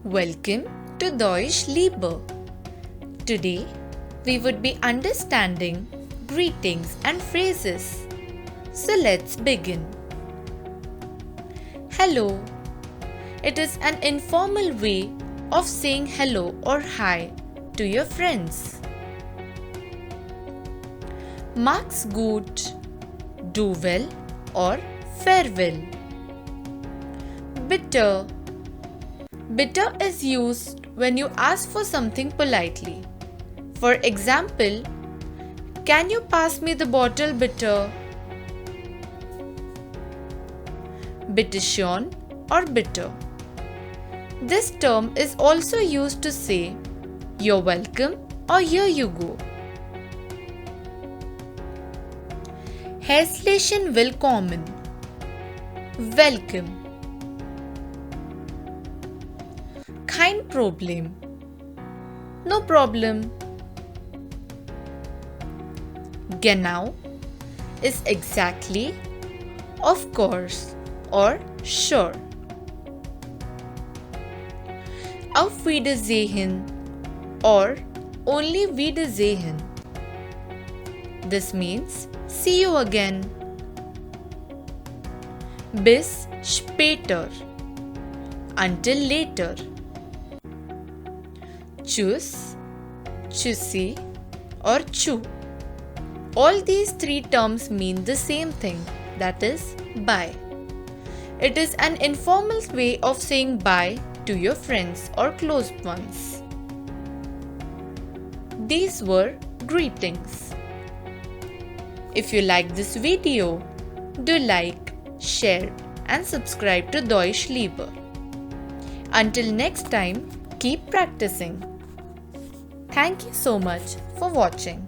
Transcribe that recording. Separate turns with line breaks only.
Welcome to Deutsch Liebe. Today, we would be understanding greetings and phrases. So let's begin. Hello. It is an informal way of saying hello or hi to your friends. Mach's gut, do well or farewell. Bitte. Bitte is used when you ask for something politely. For example, can you pass me the bottle bitte? Bitte schön or bitte. This term is also used to say you're welcome or here you go. Herzlichen Willkommen. Welcome. Kein Problem. No problem. Genau is exactly, of course, or sure. Auf Wiedersehen or only Wiedersehen. This means see you again. Bis später. Until later. Tschüss, tschüssi or tschü. All these three terms mean the same thing, that is bye. It is an informal way of saying bye to your friends or close ones. These were greetings. If you like this video, do like, share and subscribe to Deutsch Liebe. Until next time, keep practicing. Thank you so much for watching.